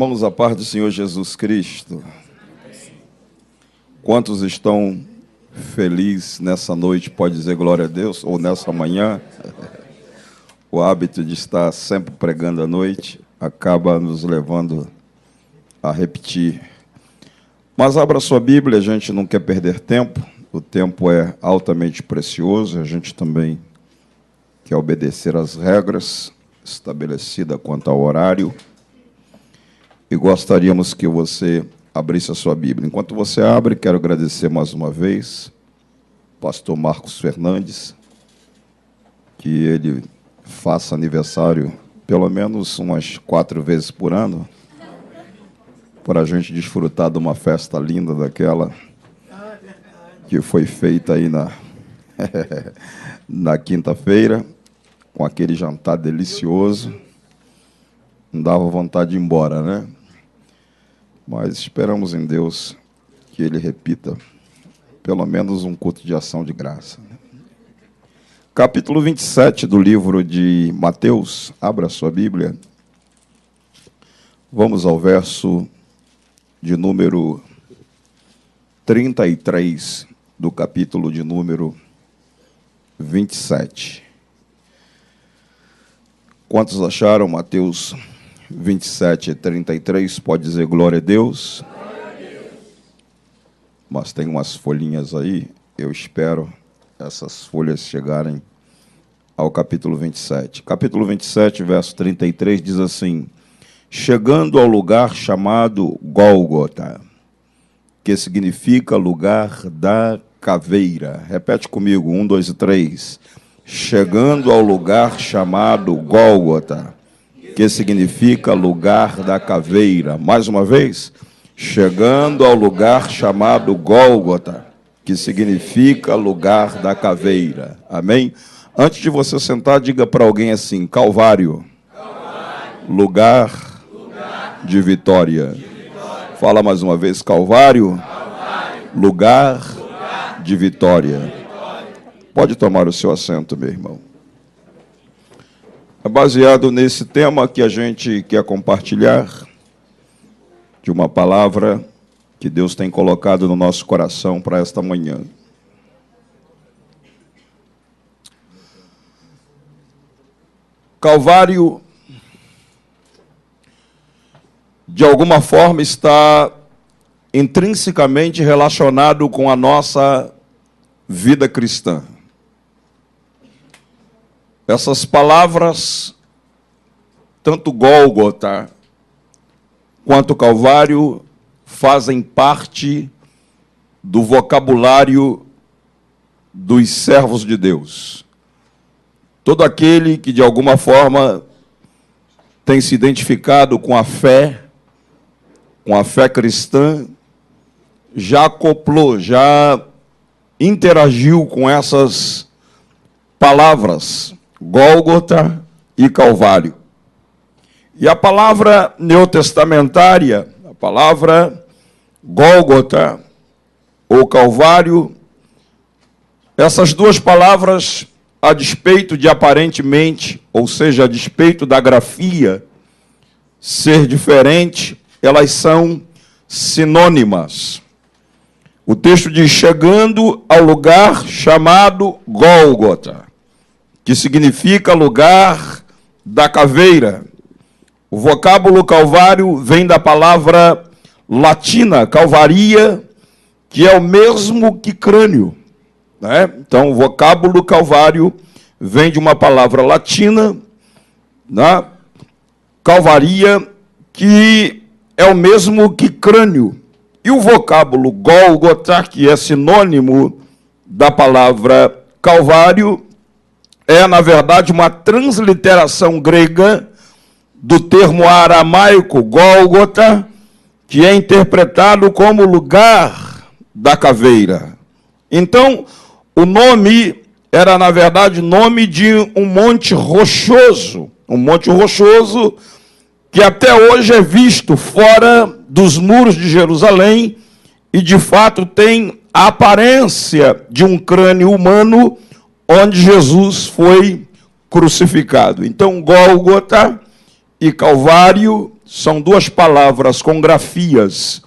Irmãos, a paz do Senhor Jesus Cristo. Quantos estão felizes nessa noite, pode dizer glória a Deus, ou nessa manhã? O hábito de estar sempre pregando à noite acaba nos levando a repetir. Mas abra sua Bíblia, a gente não quer perder tempo, o tempo é altamente precioso, a gente também quer obedecer às regras estabelecidas quanto ao horário, e gostaríamos que você abrisse a sua Bíblia. Enquanto você abre, quero agradecer mais uma vez ao pastor Marcos Fernandes, que ele faça aniversário pelo menos umas 4 vezes por ano, para a gente desfrutar de uma festa linda daquela que foi feita aí na quinta-feira, com aquele jantar delicioso. Não dava vontade de ir embora, né? Mas esperamos em Deus que Ele repita pelo menos um culto de ação de graça. Capítulo 27 do livro de Mateus, abra a sua Bíblia. Vamos ao verso de número 33 do capítulo de número 27. Quantos acharam Mateus 27 e 33? Pode dizer glória a Deus. Glória a Deus. Mas tem umas folhinhas aí, eu espero essas folhas chegarem ao capítulo 27. Capítulo 27, verso 33, diz assim: chegando ao lugar chamado Gólgota, que significa lugar da caveira. Repete comigo, 1, 2 e 3. Chegando ao lugar chamado Gólgota, que significa lugar da caveira. Mais uma vez. Chegando ao lugar chamado Gólgota, que significa lugar da caveira. Amém? Antes de você sentar, diga para alguém assim: Calvário, lugar de vitória. Fala mais uma vez: Calvário, lugar de vitória. Pode tomar o seu assento, meu irmão. É baseado nesse tema que a gente quer compartilhar, de uma palavra que Deus tem colocado no nosso coração para esta manhã. Calvário, de alguma forma, está intrinsecamente relacionado com a nossa vida cristã. Essas palavras, tanto Gólgota quanto Calvário, fazem parte do vocabulário dos servos de Deus. Todo aquele que, de alguma forma, tem se identificado com a fé cristã, já acoplou, já interagiu com essas palavras, Gólgota e Calvário. E a palavra neotestamentária, a palavra Gólgota ou Calvário, essas duas palavras, a despeito de aparentemente, ou seja, a despeito da grafia ser diferente, elas são sinônimas. O texto diz: chegando ao lugar chamado Gólgota, que significa lugar da caveira. O vocábulo Calvário vem da palavra latina, calvaria, que é o mesmo que crânio, né? Então, o vocábulo Calvário vem de uma palavra latina, né? Calvaria, que é o mesmo que crânio. E o vocábulo Gólgota, que é sinônimo da palavra Calvário, é, na verdade, uma transliteração grega do termo aramaico Gólgota, que é interpretado como lugar da caveira. Então, o nome era, na verdade, nome de um monte rochoso que até hoje é visto fora dos muros de Jerusalém e, de fato, tem a aparência de um crânio humano onde Jesus foi crucificado. Então, Gólgota e Calvário são duas palavras com grafias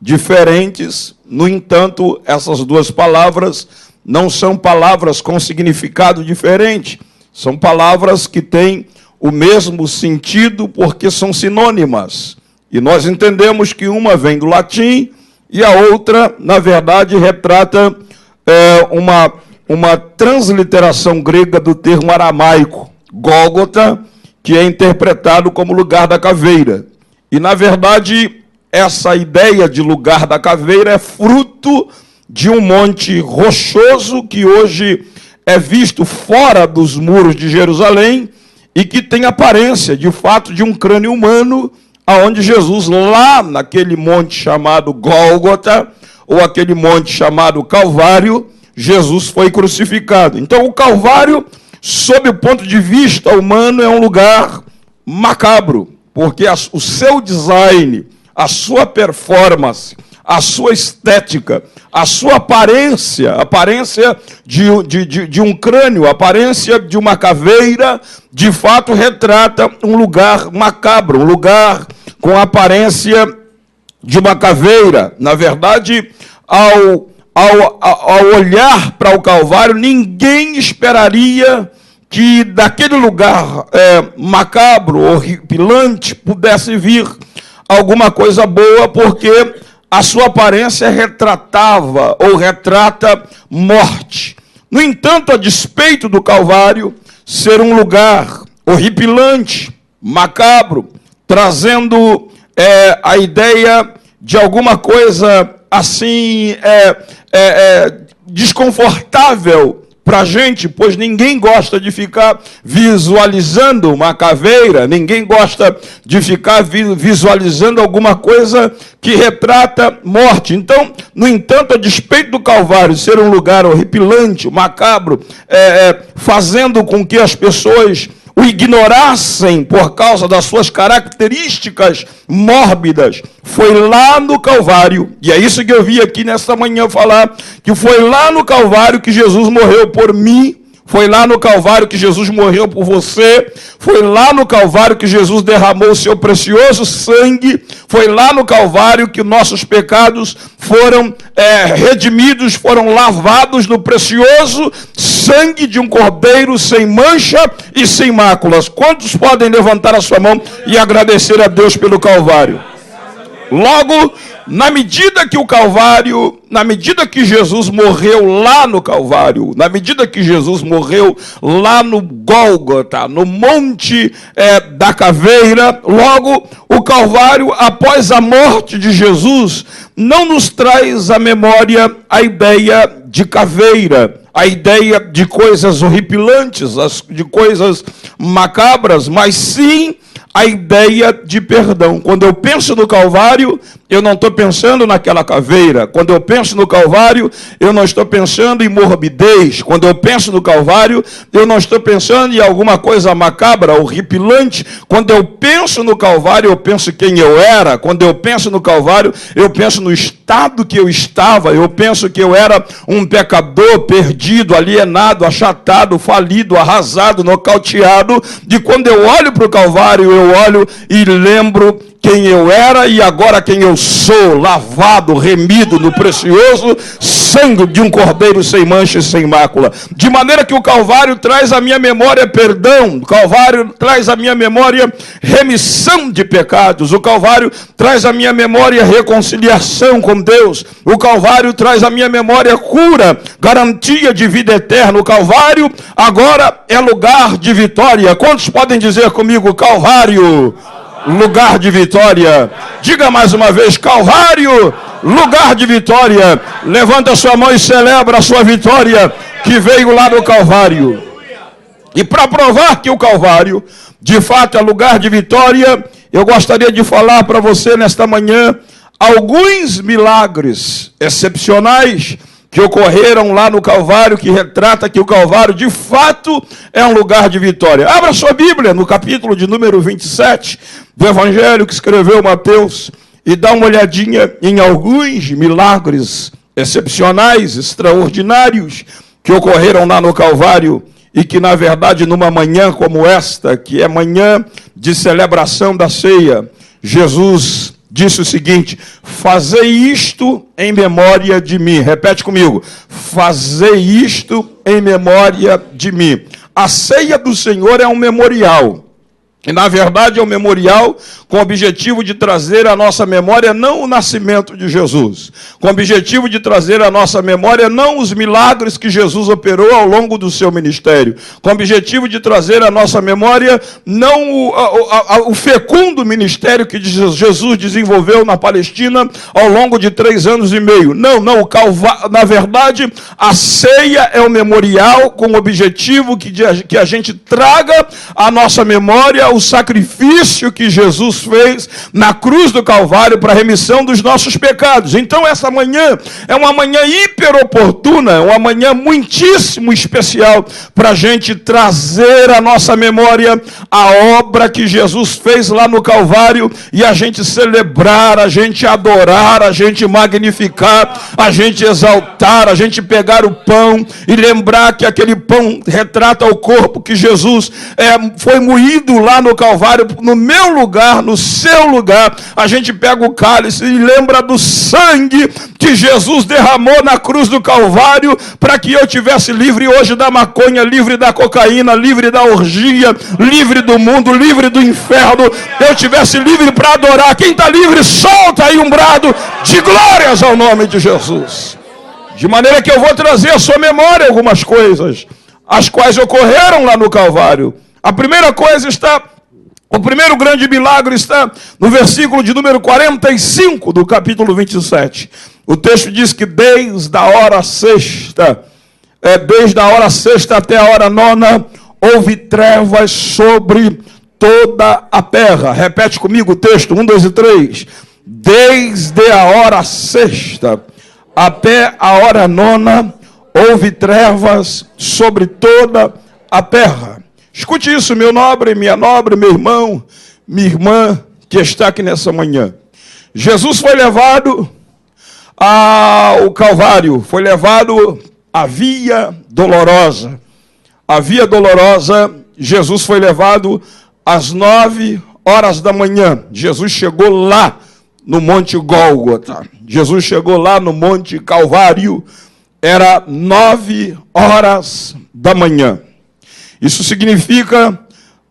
diferentes. No entanto, essas duas palavras não são palavras com significado diferente. São palavras que têm o mesmo sentido porque são sinônimas. E nós entendemos que uma vem do latim e a outra, na verdade, retrata uma transliteração grega do termo aramaico, Gólgota, que é interpretado como lugar da caveira. E, na verdade, essa ideia de lugar da caveira é fruto de um monte rochoso que hoje é visto fora dos muros de Jerusalém e que tem aparência, de fato, de um crânio humano, aonde Jesus, lá naquele monte chamado Gólgota, ou aquele monte chamado Calvário, Jesus foi crucificado. Então, o Calvário, sob o ponto de vista humano, é um lugar macabro, porque o seu design, a sua performance, a sua estética, a sua aparência, a aparência de um crânio, a aparência de uma caveira, de fato retrata um lugar macabro, um lugar com a aparência de uma caveira. Na verdade, ao olhar para o Calvário, ninguém esperaria que daquele lugar macabro, horripilante, pudesse vir alguma coisa boa, porque a sua aparência retratava ou retrata morte. No entanto, a despeito do Calvário ser um lugar horripilante, macabro, trazendo a ideia de alguma coisa assim desconfortável para a gente, pois ninguém gosta de ficar visualizando uma caveira, ninguém gosta de ficar visualizando alguma coisa que retrata morte. Então, no entanto, a despeito do Calvário ser um lugar horripilante, macabro, fazendo com que as pessoas o ignorassem por causa das suas características mórbidas, foi lá no Calvário, e é isso que eu vi aqui nesta manhã falar, que foi lá no Calvário que Jesus morreu por mim, foi lá no Calvário que Jesus morreu por você, foi lá no Calvário que Jesus derramou o seu precioso sangue, foi lá no Calvário que nossos pecados foram redimidos, foram lavados no precioso sangue de um cordeiro sem mancha e sem máculas. Quantos podem levantar a sua mão e agradecer a Deus pelo Calvário? Logo, na medida que Jesus morreu lá no Calvário, na medida que Jesus morreu lá no Gólgota, no monte da caveira, logo o Calvário, após a morte de Jesus, não nos traz à memória a ideia de caveira, a ideia de coisas horripilantes, de coisas macabras, mas sim a ideia de perdão. Quando eu penso no Calvário, eu não estou pensando naquela caveira. Quando eu penso no Calvário, eu não estou pensando em morbidez. Quando eu penso no Calvário, eu não estou pensando em alguma coisa macabra, horripilante. Quando eu penso no Calvário, eu penso quem eu era. Quando eu penso no Calvário, eu penso no estado que eu estava. Eu penso que eu era um pecador perdido, alienado, achatado, falido, arrasado, nocauteado. De quando eu olho para o Calvário, eu olho e lembro quem eu era e agora quem eu sou, lavado, remido no precioso sangue de um cordeiro sem mancha e sem mácula. De maneira que o Calvário traz à minha memória perdão, o Calvário traz à minha memória remissão de pecados, o Calvário traz à minha memória reconciliação com Deus, o Calvário traz à minha memória cura, garantia de vida eterna. O Calvário agora é lugar de vitória. Quantos podem dizer comigo, Calvário? Lugar de vitória. Diga mais uma vez, Calvário, lugar de vitória. Levanta sua mão e celebra a sua vitória que veio lá do Calvário. E para provar que o Calvário de fato é lugar de vitória, eu gostaria de falar para você nesta manhã alguns milagres excepcionais que ocorreram lá no Calvário, que retrata que o Calvário de fato é um lugar de vitória. Abra sua Bíblia no capítulo de número 27 do Evangelho que escreveu Mateus e dá uma olhadinha em alguns milagres excepcionais, extraordinários que ocorreram lá no Calvário. e que, na verdade, numa manhã como esta, que é manhã de celebração da ceia, Jesus disse o seguinte: fazei isto em memória de mim. Repete comigo: fazei isto em memória de mim. A ceia do Senhor é um memorial. E, na verdade, é um memorial com o objetivo de trazer à nossa memória não o nascimento de Jesus, com o objetivo de trazer à nossa memória não os milagres que Jesus operou ao longo do seu ministério, com o objetivo de trazer à nossa memória não o fecundo ministério que Jesus desenvolveu na Palestina ao longo de 3 anos e meio. Não, na verdade, a ceia é um memorial com o objetivo que a gente traga à nossa memória o sacrifício que Jesus fez na cruz do Calvário para a remissão dos nossos pecados. Então essa manhã é uma manhã hiperoportuna, uma manhã muitíssimo especial para a gente trazer à nossa memória a obra que Jesus fez lá no Calvário e a gente celebrar, a gente adorar, a gente magnificar, a gente exaltar, a gente pegar o pão e lembrar que aquele pão retrata o corpo que Jesus foi moído lá no Calvário, no meu lugar, no seu lugar. A gente pega o cálice e lembra do sangue que Jesus derramou na cruz do Calvário para que eu tivesse livre hoje da maconha, livre da cocaína, livre da orgia, livre do mundo, livre do inferno. Eu tivesse livre para adorar. Quem está livre, solta aí um brado de glórias ao nome de Jesus. De maneira que eu vou trazer à sua memória algumas coisas, as quais ocorreram lá no Calvário. A primeira coisa o primeiro grande milagre está no versículo de número 45 do capítulo 27. O texto diz que desde a hora sexta até a hora nona, houve trevas sobre toda a terra. Repete comigo o texto, 1, 2 e 3. Desde a hora sexta até a hora nona, houve trevas sobre toda a terra. Escute isso, meu nobre, minha nobre, meu irmão, minha irmã, que está aqui nessa manhã. Jesus foi levado ao Calvário, foi levado à Via Dolorosa. A Via Dolorosa, Jesus foi levado às 9 horas da manhã. Jesus chegou lá no Monte Gólgota. Jesus chegou lá no Monte Calvário. Era 9 horas da manhã. Isso significa,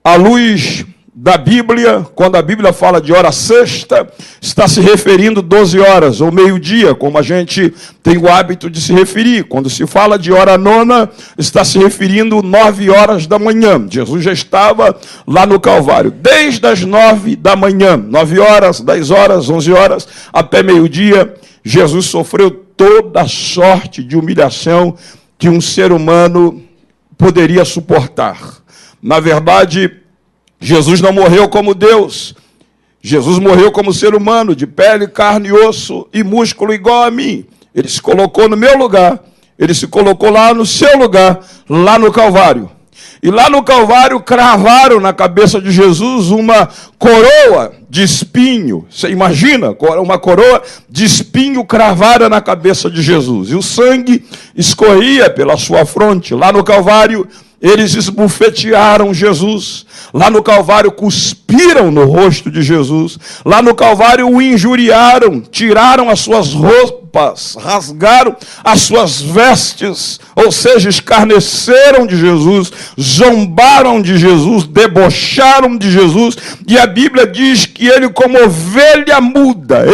à luz da Bíblia, quando a Bíblia fala de hora sexta, está se referindo 12 horas, ou meio-dia, como a gente tem o hábito de se referir. Quando se fala de hora nona, está se referindo 9 horas da manhã. Jesus já estava lá no Calvário, desde as 9 da manhã, 9 horas, 10 horas, 11 horas, até meio-dia. Jesus sofreu toda sorte de humilhação que um ser humano poderia suportar. Na verdade, Jesus não morreu como Deus. Jesus morreu como ser humano, de pele, carne, osso e músculo igual a mim. Ele se colocou no meu lugar. Ele se colocou lá no seu lugar, lá no Calvário. E lá no Calvário cravaram na cabeça de Jesus uma coroa de espinho. Você imagina? Uma coroa de espinho cravada na cabeça de Jesus. E o sangue escorria pela sua fronte. Lá no Calvário, eles esbofetearam Jesus. Lá no Calvário, cuspiram no rosto de Jesus. Lá no Calvário, o injuriaram, tiraram as suas roupas, rasgaram as suas vestes, ou seja, escarneceram de Jesus, zombaram de Jesus, debocharam de Jesus. E a Bíblia diz que ele, como ovelha muda,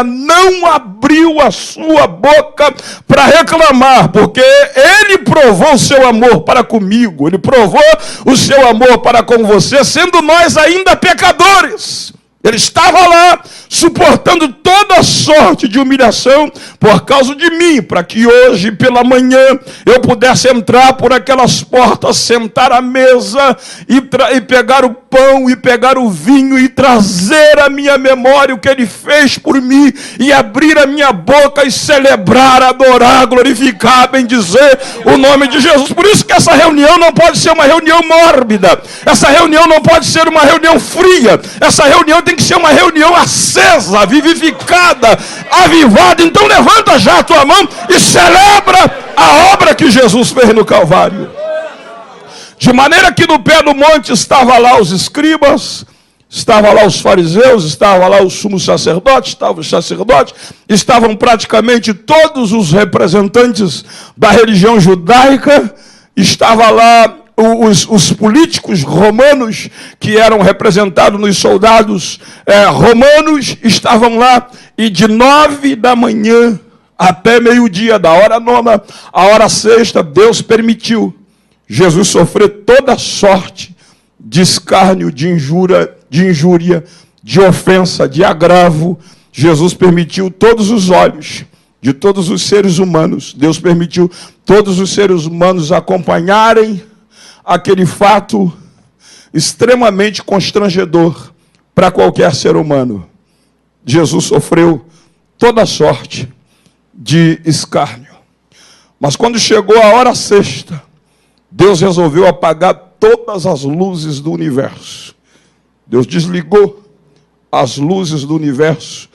não abriu a sua boca para reclamar, porque ele provou o seu amor para comigo, ele provou o seu amor para com você, sendo nós ainda pecadores. Ele estava lá, suportando toda sorte de humilhação por causa de mim, para que hoje, pela manhã, eu pudesse entrar por aquelas portas, sentar à mesa e pegar o pão e pegar o vinho e trazer à minha memória o que ele fez por mim e abrir a minha boca e celebrar, adorar, glorificar, bendizer o nome de Jesus. Por isso que essa reunião não pode ser uma reunião mórbida, essa reunião não pode ser uma reunião fria, essa reunião tem que ser uma reunião acesa, vivificada, avivada. Então levanta já a tua mão e celebra a obra que Jesus fez no Calvário. De maneira que no pé do monte estavam lá os escribas, estavam lá os fariseus, estavam lá os sumos sacerdotes, estavam os sacerdotes, estavam praticamente todos os representantes da religião judaica, estavam lá os políticos romanos, que eram representados nos soldados romanos, estavam lá, e de 9 da manhã até meio-dia, da hora nona à hora sexta, Deus permitiu Jesus sofrer toda sorte de escárnio, de injúria, de ofensa, de agravo. Jesus permitiu todos os olhos de todos os seres humanos. Deus permitiu todos os seres humanos acompanharem aquele fato extremamente constrangedor para qualquer ser humano. Jesus sofreu toda sorte de escárnio. Mas quando chegou a hora sexta, Deus resolveu apagar todas as luzes do universo. Deus desligou as luzes do universo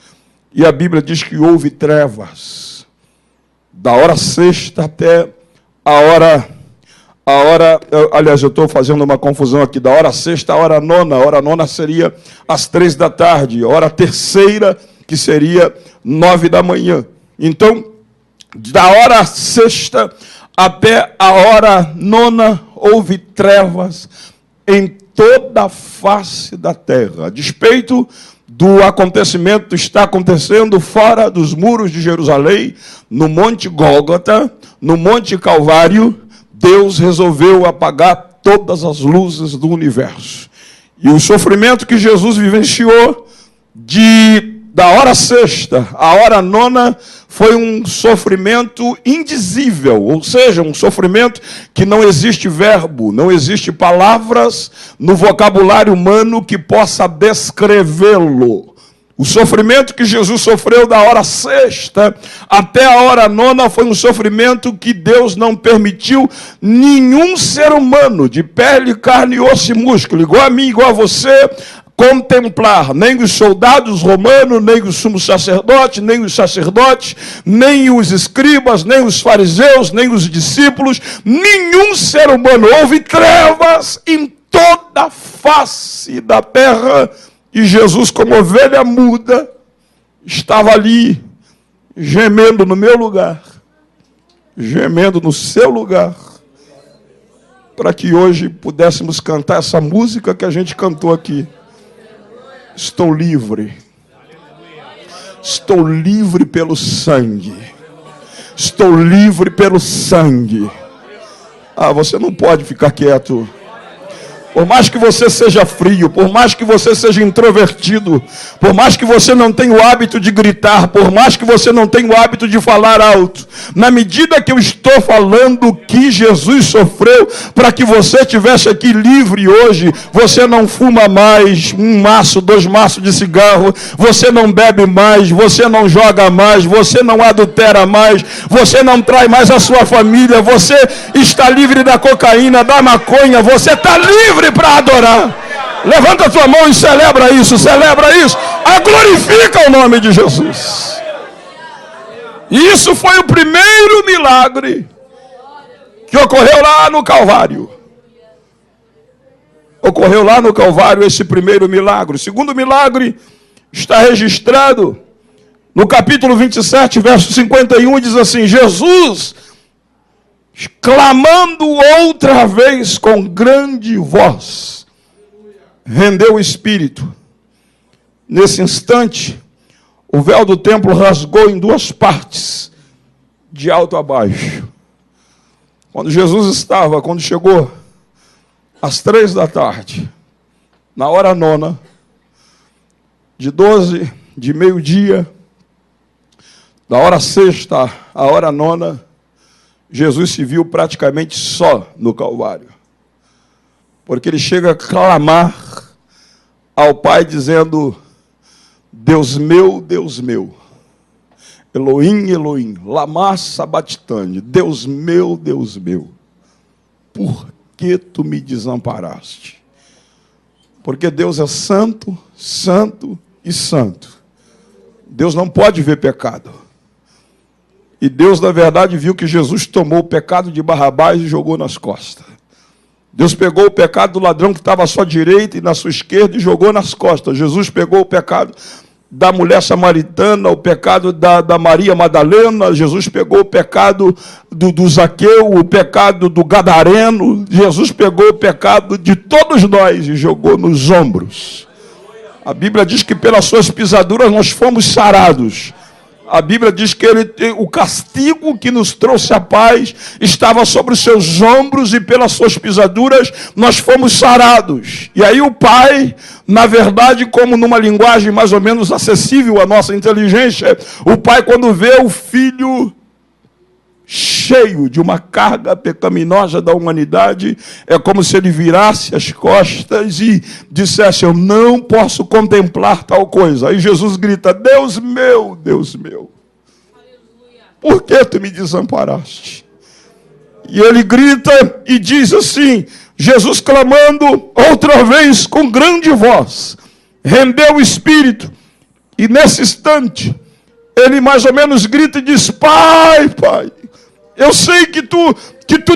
e a Bíblia diz que houve trevas. Da hora sexta até a hora, aliás, eu estou fazendo uma confusão aqui, da hora sexta à hora nona seria às 3 da tarde, a hora terceira, que seria 9 da manhã. Então, da hora sexta até a hora nona, houve trevas em toda a face da terra. A despeito do acontecimento está acontecendo fora dos muros de Jerusalém, no Monte Gólgota, no Monte Calvário, Deus resolveu apagar todas as luzes do universo. E o sofrimento que Jesus vivenciou da hora sexta à hora nona foi um sofrimento indizível, ou seja, um sofrimento que não existe verbo, não existe palavras no vocabulário humano que possa descrevê-lo. O sofrimento que Jesus sofreu da hora sexta até a hora nona foi um sofrimento que Deus não permitiu nenhum ser humano de pele, carne, osso e músculo, igual a mim, igual a você, contemplar, nem os soldados romanos, nem os sumos sacerdotes, nem os sacerdotes, nem os escribas, nem os fariseus, nem os discípulos, nenhum ser humano. Houve trevas em toda a face da terra, e Jesus, como ovelha muda, estava ali, gemendo no meu lugar, gemendo no seu lugar, para que hoje pudéssemos cantar essa música que a gente cantou aqui. Estou livre. Estou livre pelo sangue. Estou livre pelo sangue. Ah, você não pode ficar quieto. Por mais que você seja frio, por mais que você seja introvertido, por mais que você não tenha o hábito de gritar, por mais que você não tenha o hábito de falar alto, na medida que eu estou falando que Jesus sofreu para que você estivesse aqui livre hoje, você não fuma mais 1 maço, 2 maços de cigarro, você não bebe mais, você não joga mais, você não adultera mais, você não trai mais a sua família, você está livre da cocaína, da maconha, você está livre para adorar. Levanta a tua mão e celebra isso, glorifica o nome de Jesus. E isso foi o primeiro milagre que ocorreu lá no Calvário. Ocorreu lá no Calvário esse primeiro milagre. O segundo milagre está registrado no capítulo 27, verso 51, diz assim: Jesus, clamando outra vez com grande voz, rendeu o espírito. Nesse instante, o véu do templo rasgou em 2 partes, de alto a baixo. Quando chegou às 3 da tarde, na hora nona, de meio-dia, da hora sexta à hora nona, Jesus se viu praticamente só no Calvário. Porque ele chega a clamar ao Pai dizendo: Deus meu, Elohim, Elohim, lama sabachthani, Deus meu, por que tu me desamparaste? Porque Deus é santo, santo e santo. Deus não pode ver pecado. E Deus, na verdade, viu que Jesus tomou o pecado de Barrabás e jogou nas costas. Deus pegou o pecado do ladrão que estava à sua direita e na sua esquerda e jogou nas costas. Jesus pegou o pecado da mulher samaritana, o pecado da Maria Madalena. Jesus pegou o pecado do Zaqueu, o pecado do Gadareno. Jesus pegou o pecado de todos nós e jogou nos ombros. A Bíblia diz que pelas suas pisaduras nós fomos sarados. A Bíblia diz que o castigo que nos trouxe a paz estava sobre os seus ombros e pelas suas pisaduras nós fomos sarados. E aí o Pai, na verdade, como numa linguagem mais ou menos acessível à nossa inteligência, o Pai, quando vê o Filho cheio de uma carga pecaminosa da humanidade, é como se ele virasse as costas e dissesse: eu não posso contemplar tal coisa. Aí Jesus grita: Deus meu, por que tu me desamparaste? E ele grita e diz assim, Jesus clamando outra vez com grande voz, rendeu o espírito, e nesse instante ele mais ou menos grita e diz: Pai, eu sei que tu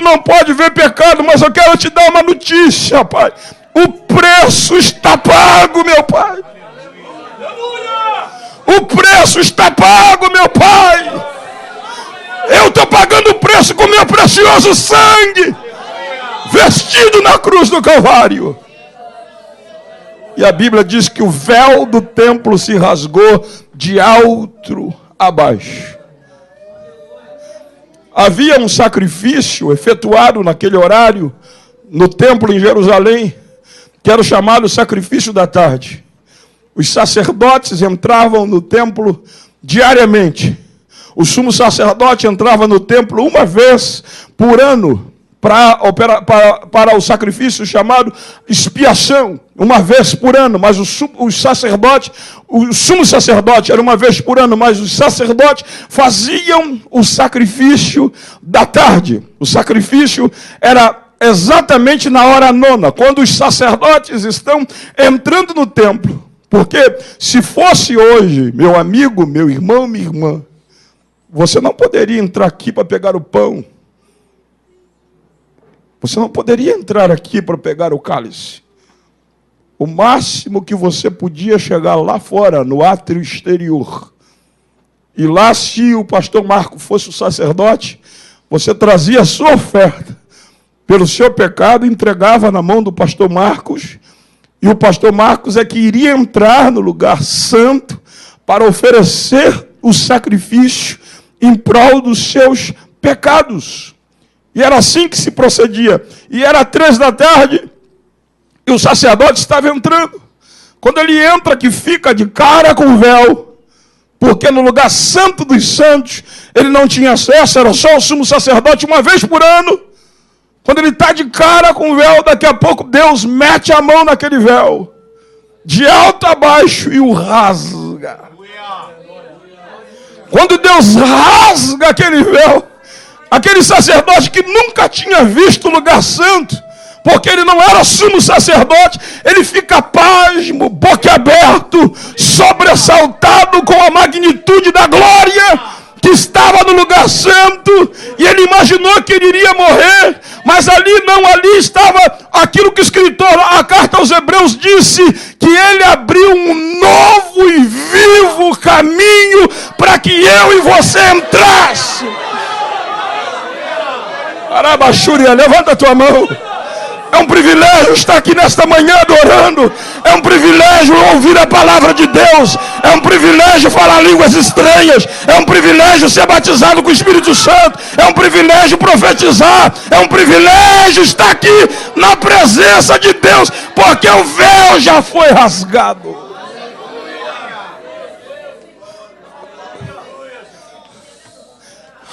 não pode ver pecado, mas eu quero te dar uma notícia, Pai. O preço está pago, meu Pai. O preço está pago, meu Pai. Eu estou pagando o preço com meu precioso sangue, vestido na cruz do Calvário. E a Bíblia diz que o véu do templo se rasgou de alto a baixo. Havia um sacrifício efetuado naquele horário no templo em Jerusalém, que era o chamado sacrifício da tarde. Os sacerdotes entravam no templo diariamente. O sumo sacerdote entrava no templo uma vez por ano para o sacrifício chamado expiação, uma vez por ano, mas o sumo sacerdote era uma vez por ano, mas os sacerdotes faziam o sacrifício da tarde. O sacrifício era exatamente na hora nona, quando os sacerdotes estão entrando no templo. Porque se fosse hoje, meu amigo, meu irmão, minha irmã, você não poderia entrar aqui para pegar o pão. Você não poderia entrar aqui para pegar o cálice. O máximo que você podia chegar lá fora, no átrio exterior. E lá, se o pastor Marco fosse o sacerdote, você trazia a sua oferta pelo seu pecado, entregava na mão do pastor Marcos, e o pastor Marcos é que iria entrar no lugar santo para oferecer o sacrifício em prol dos seus pecados. E era assim que se procedia. E era 3 da tarde, e o sacerdote estava entrando. Quando ele entra, que fica de cara com o véu, porque no lugar santo dos santos, ele não tinha acesso, era só o sumo sacerdote uma vez por ano. Quando ele está de cara com o véu, daqui a pouco Deus mete a mão naquele véu, de alto a baixo, e o rasga. Quando Deus rasga aquele véu, aquele sacerdote que nunca tinha visto o lugar santo, porque ele não era sumo sacerdote, ele fica pasmo, boquiaberto, sobressaltado com a magnitude da glória que estava no lugar santo, e ele imaginou que ele iria morrer, mas ali estava aquilo que o escritor, a carta aos Hebreus disse, que ele abriu um novo e vivo caminho para que eu e você entrasse. Arabaxúria, levanta a tua mão. É um privilégio estar aqui nesta manhã adorando. É um privilégio ouvir a palavra de Deus. É um privilégio falar línguas estranhas. É um privilégio ser batizado com o Espírito Santo. É um privilégio profetizar. É um privilégio estar aqui na presença de Deus, porque o véu já foi rasgado.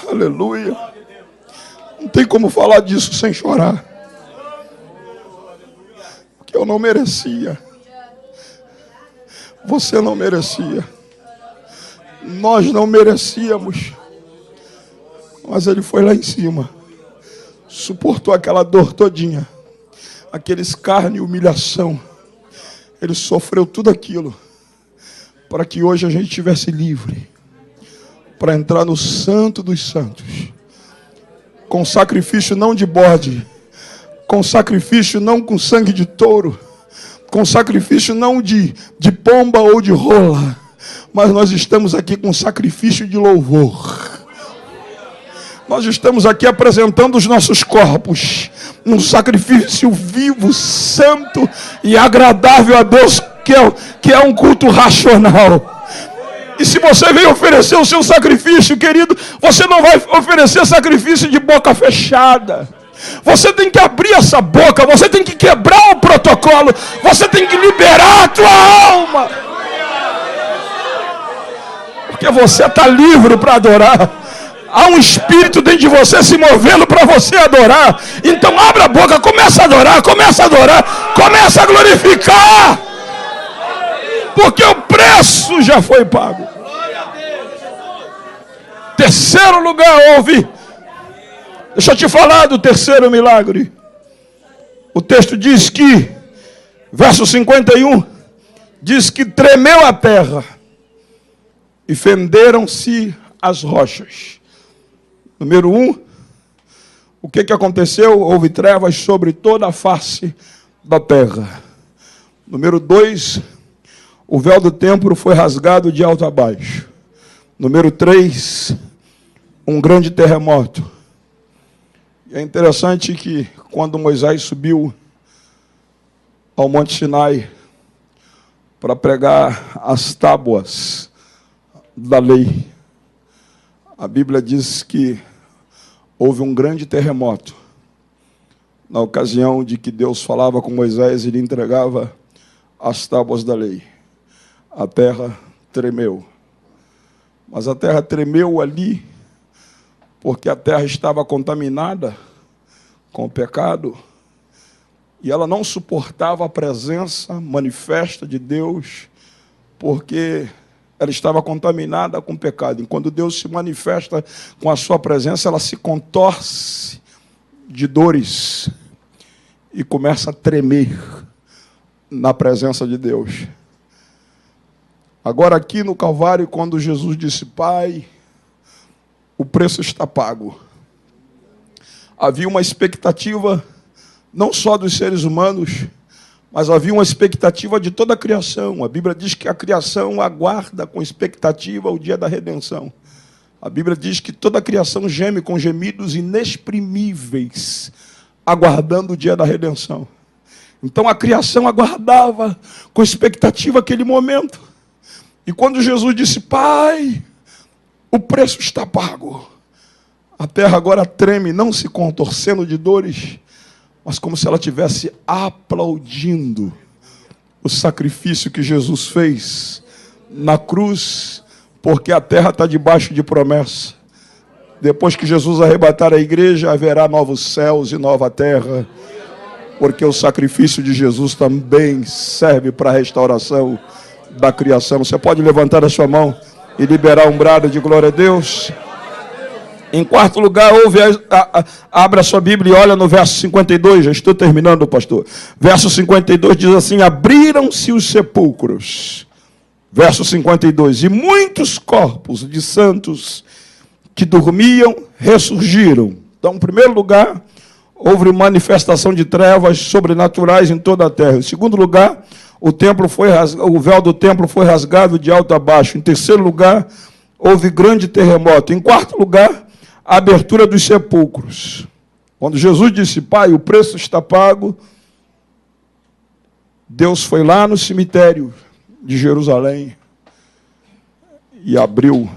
Aleluia. Não tem como falar disso sem chorar. Que eu não merecia. Você não merecia. Nós não merecíamos. Mas ele foi lá em cima. Suportou aquela dor todinha. Aquele escárnio e humilhação. Ele sofreu tudo aquilo. Para que hoje a gente estivesse livre. Para entrar no Santo dos Santos. Com sacrifício não de bode. com sacrifício não com sangue de touro, com sacrifício não de pomba ou de rola, mas nós estamos aqui com sacrifício de louvor. Nós estamos aqui apresentando os nossos corpos num sacrifício vivo, santo e agradável a Deus, que é um culto racional. E se você veio oferecer o seu sacrifício, querido, você não vai oferecer sacrifício de boca fechada. Você tem que abrir essa boca, você tem que quebrar o protocolo, você tem que liberar a tua alma. Porque você está livre para adorar. Há um espírito dentro de você se movendo para você adorar. Então abra a boca, começa a adorar, começa a adorar, começa a glorificar. Porque o preço já foi pago. Terceiro lugar, ouve. Deixa eu te falar do terceiro milagre. O texto diz que, verso 51, diz que tremeu a terra e fenderam-se as rochas. Número 1, o que aconteceu? Houve trevas sobre toda a face da terra. Número 2, o véu do templo foi rasgado de alto a baixo. Número 3, um grande terremoto. É interessante que quando Moisés subiu ao Monte Sinai para pregar as tábuas da lei, a Bíblia diz que houve um grande terremoto na ocasião de que Deus falava com Moisés e lhe entregava as tábuas da lei. A terra tremeu. Mas a terra tremeu ali porque a terra estava contaminada com o pecado e ela não suportava a presença manifesta de Deus, porque ela estava contaminada com o pecado. E quando Deus se manifesta com a sua presença, ela se contorce de dores e começa a tremer na presença de Deus. Agora aqui no Calvário, quando Jesus disse: Pai, o preço está pago. Havia uma expectativa, não só dos seres humanos, mas havia uma expectativa de toda a criação. A Bíblia diz que a criação aguarda com expectativa o dia da redenção. A Bíblia diz que toda a criação geme com gemidos inexprimíveis, aguardando o dia da redenção. Então a criação aguardava com expectativa aquele momento. E quando Jesus disse: Pai, o preço está pago, a terra agora treme, não se contorcendo de dores, mas como se ela estivesse aplaudindo o sacrifício que Jesus fez na cruz, porque a terra está debaixo de promessa. Depois que Jesus arrebatar a igreja, haverá novos céus e nova terra, porque o sacrifício de Jesus também serve para a restauração da criação. Você pode levantar a sua mão e liberar um brado de glória a Deus? Em quarto lugar, abra sua Bíblia e olha no verso 52, já estou terminando, pastor. Verso 52 diz assim: abriram-se os sepulcros. Verso 52, e muitos corpos de santos que dormiam ressurgiram. Então, em primeiro lugar, houve manifestação de trevas sobrenaturais em toda a terra. Em segundo lugar, o véu do templo foi rasgado de alto a baixo. Em terceiro lugar, houve grande terremoto. Em quarto lugar, a abertura dos sepulcros. Quando Jesus disse: Pai, o preço está pago, Deus foi lá no cemitério de Jerusalém e abriu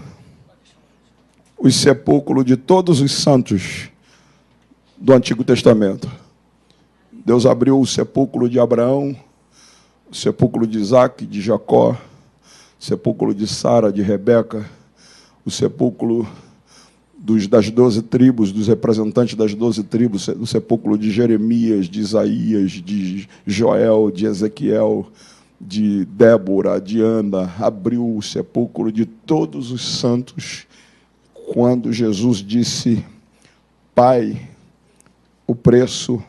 os sepulcros de todos os santos do Antigo Testamento. Deus abriu o sepulcro de Abraão, o sepulcro de Isaac, de Jacó, o sepulcro de Sara, de Rebeca, o sepulcro das 12 tribos, dos representantes das 12 tribos, o sepulcro de Jeremias, de Isaías, de Joel, de Ezequiel, de Débora, de Ana. Abriu o sepulcro de todos os santos quando Jesus disse: Pai, o preço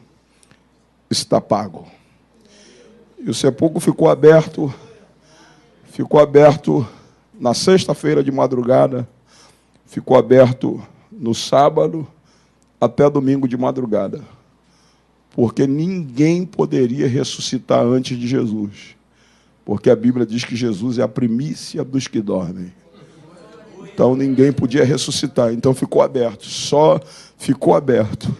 está pago. E o sepulcro ficou aberto na sexta-feira de madrugada, ficou aberto no sábado até domingo de madrugada. porque ninguém poderia ressuscitar antes de Jesus. Porque a Bíblia diz que Jesus é a primícia dos que dormem. Então ninguém podia ressuscitar. Então ficou aberto, só ficou aberto.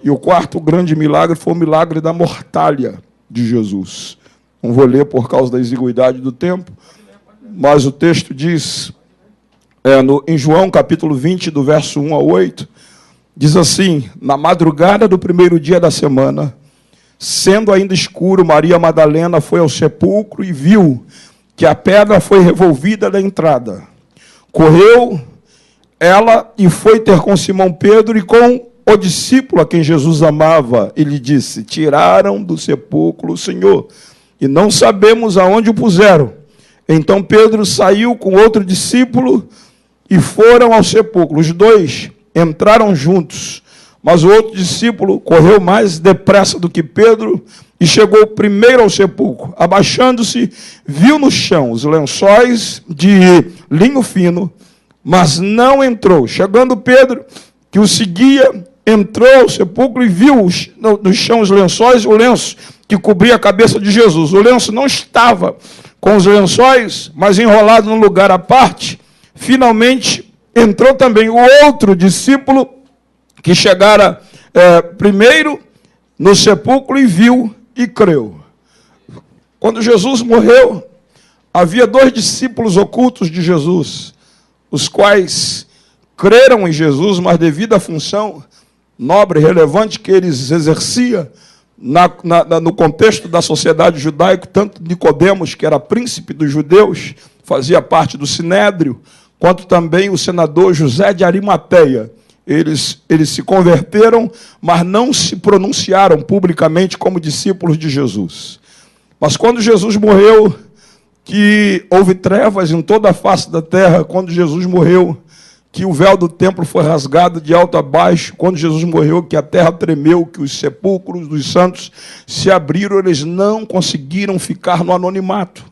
E o quarto grande milagre foi o milagre da mortalha de Jesus. Não vou ler por causa da exiguidade do tempo, mas o texto diz, em João capítulo 20, do verso 1 a 8, diz assim: na madrugada do primeiro dia da semana, sendo ainda escuro, Maria Madalena foi ao sepulcro e viu que a pedra foi revolvida da entrada. Correu ela e foi ter com Simão Pedro e com o discípulo a quem Jesus amava, e lhe disse: tiraram do sepulcro o Senhor, e não sabemos aonde o puseram. Então Pedro saiu com outro discípulo e foram ao sepulcro. Os dois entraram juntos, mas o outro discípulo correu mais depressa do que Pedro e chegou primeiro ao sepulcro. Abaixando-se, viu no chão os lençóis de linho fino, mas não entrou. Chegando Pedro, que o seguia, entrou ao sepulcro e viu no chão os lençóis, o lenço que cobria a cabeça de Jesus. O lenço não estava com os lençóis, mas enrolado num lugar à parte. Finalmente entrou também o outro discípulo, que chegara primeiro no sepulcro e viu e creu. Quando Jesus morreu, havia 2 discípulos ocultos de Jesus, os quais creram em Jesus, mas devido à função nobre e relevante que eles exerciam no contexto da sociedade judaica, tanto Nicodemos, que era príncipe dos judeus, fazia parte do Sinédrio, quanto também o senador José de Arimateia. Eles se converteram, mas não se pronunciaram publicamente como discípulos de Jesus. Mas quando Jesus morreu, que houve trevas em toda a face da terra, quando Jesus morreu, que o véu do templo foi rasgado de alto a baixo, quando Jesus morreu, que a terra tremeu, que os sepulcros dos santos se abriram, eles não conseguiram ficar no anonimato.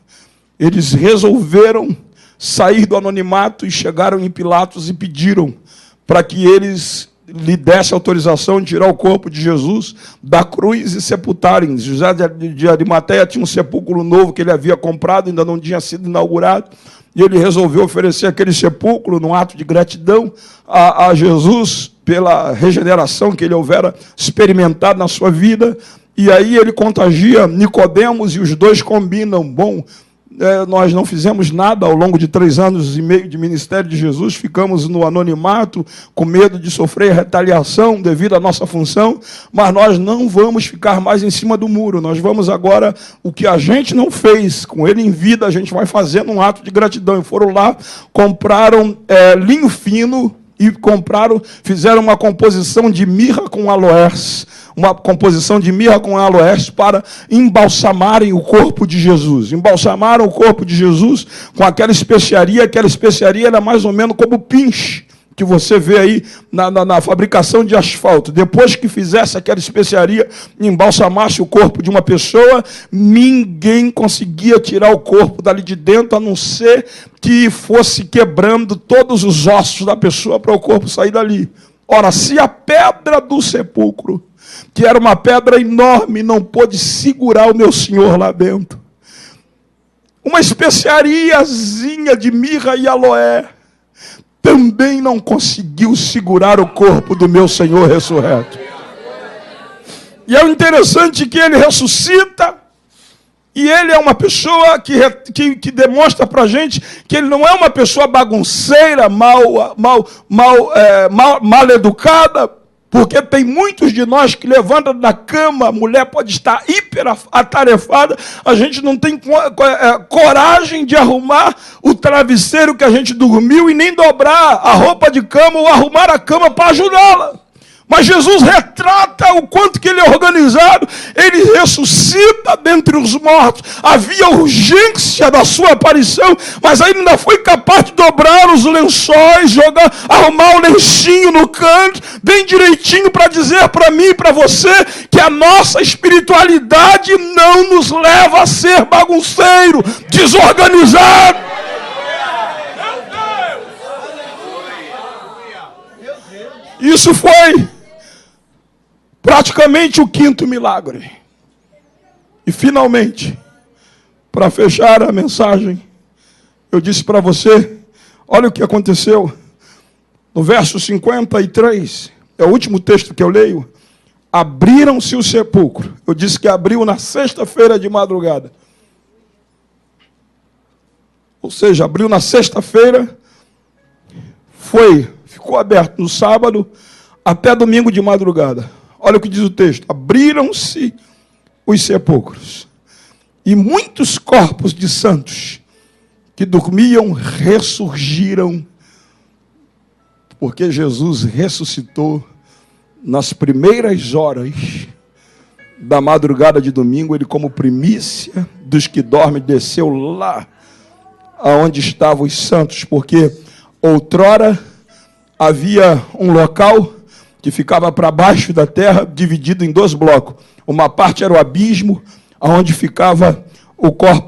Eles resolveram sair do anonimato e chegaram em Pilatos e pediram para que eles lhe dessem autorização de tirar o corpo de Jesus da cruz e sepultarem. José de Arimateia tinha um sepulcro novo que ele havia comprado, ainda não tinha sido inaugurado, e ele resolveu oferecer aquele sepulcro num ato de gratidão a Jesus pela regeneração que ele houvera experimentado na sua vida. E aí ele contagia Nicodemos e os dois combinam. Bom, nós não fizemos nada ao longo de 3 anos e meio de ministério de Jesus, ficamos no anonimato, com medo de sofrer retaliação devido à nossa função, mas nós não vamos ficar mais em cima do muro, nós vamos agora, o que a gente não fez com ele em vida, a gente vai fazer num ato de gratidão. E foram lá, compraram linho fino, e fizeram uma composição de mirra com aloés, para embalsamarem o corpo de Jesus. Embalsamaram o corpo de Jesus com aquela especiaria era mais ou menos como o pinche, que você vê aí na fabricação de asfalto. Depois que fizesse aquela especiaria, embalsamasse o corpo de uma pessoa, ninguém conseguia tirar o corpo dali de dentro, a não ser que fosse quebrando todos os ossos da pessoa para o corpo sair dali. Ora, se a pedra do sepulcro, que era uma pedra enorme, não pôde segurar o meu Senhor lá dentro, uma especiariazinha de mirra e aloé também não conseguiu segurar o corpo do meu Senhor ressurreto. E é interessante que ele ressuscita, e ele é uma pessoa que demonstra para a gente que ele não é uma pessoa bagunceira, mal educada, porque tem muitos de nós que levantam da cama, a mulher pode estar hiper atarefada, a gente não tem coragem de arrumar o travesseiro que a gente dormiu e nem dobrar a roupa de cama ou arrumar a cama para ajudá-la. Mas Jesus retrata o quanto que ele é organizado, ele ressuscita dentre os mortos. Havia urgência da sua aparição, mas aí ainda foi capaz de dobrar os lençóis, arrumar o lencinho no canto, bem direitinho, para dizer para mim e para você que a nossa espiritualidade não nos leva a ser bagunceiro, desorganizado. Isso foi para praticamente o quinto milagre. E finalmente, para fechar a mensagem, eu disse para você, olha o que aconteceu. No verso 53, é o último texto que eu leio. Abriram-se o sepulcro. Eu disse que abriu na sexta-feira de madrugada. Ou seja, abriu na sexta-feira, ficou aberto no sábado até domingo de madrugada. Olha o que diz o texto. Abriram-se os sepulcros. E muitos corpos de santos que dormiam ressurgiram, porque Jesus ressuscitou nas primeiras horas da madrugada de domingo. Ele, como primícia dos que dormem, desceu lá aonde estavam os santos, porque outrora havia um local que ficava para baixo da terra, dividido em 2 blocos. Uma parte era o abismo, onde ficava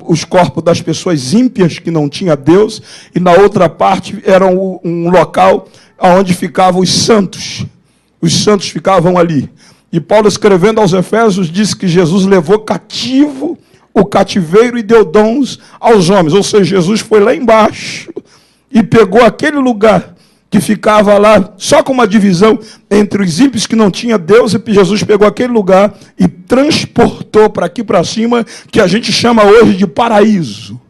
os corpos das pessoas ímpias que não tinha Deus, e na outra parte era um local onde ficavam os santos. Os santos ficavam ali. E Paulo, escrevendo aos Efésios, disse que Jesus levou cativo o cativeiro e deu dons aos homens. Ou seja, Jesus foi lá embaixo e pegou aquele lugar que ficava lá só com uma divisão entre os ímpios que não tinha Deus, e Jesus pegou aquele lugar e transportou para aqui para cima, que a gente chama hoje de paraíso.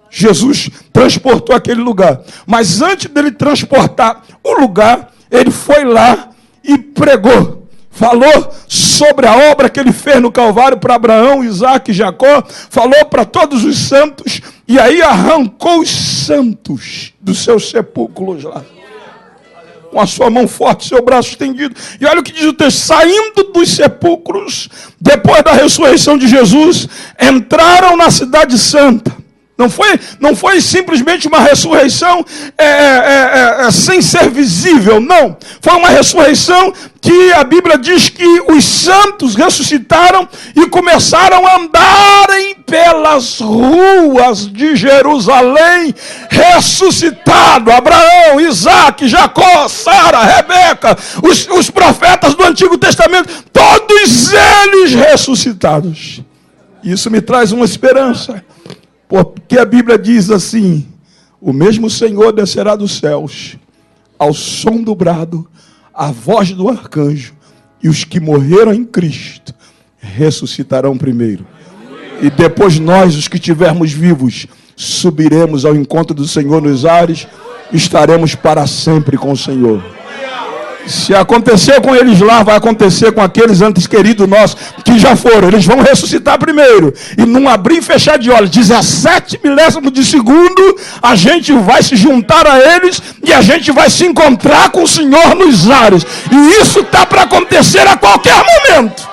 Jesus transportou aquele lugar. Mas antes dele transportar o lugar, ele foi lá e pregou. Falou sobre a obra que ele fez no Calvário para Abraão, Isaac e Jacó. Falou para todos os santos. E aí arrancou os santos dos seus sepulcros lá, com a sua mão forte, seu braço estendido. E olha o que diz o texto. Saindo dos sepulcros, depois da ressurreição de Jesus, entraram na cidade santa. Não foi simplesmente uma ressurreição sem ser visível, não. Foi uma ressurreição que a Bíblia diz que os santos ressuscitaram e começaram a andarem pelas ruas de Jerusalém, ressuscitado. Abraão, Isaac, Jacó, Sara, Rebeca, os profetas do Antigo Testamento, todos eles ressuscitados. Isso me traz uma esperança. Porque a Bíblia diz assim: o mesmo Senhor descerá dos céus, ao som do brado, a voz do arcanjo, e os que morreram em Cristo ressuscitarão primeiro. E depois nós, os que estivermos vivos, subiremos ao encontro do Senhor nos ares, estaremos para sempre com o Senhor. Se acontecer com eles lá, vai acontecer com aqueles antes queridos nossos que já foram. Eles vão ressuscitar primeiro. E num abrir e fechar de olhos, 17 milésimos de segundo, a gente vai se juntar a eles e a gente vai se encontrar com o Senhor nos ares. E isso está para acontecer a qualquer momento.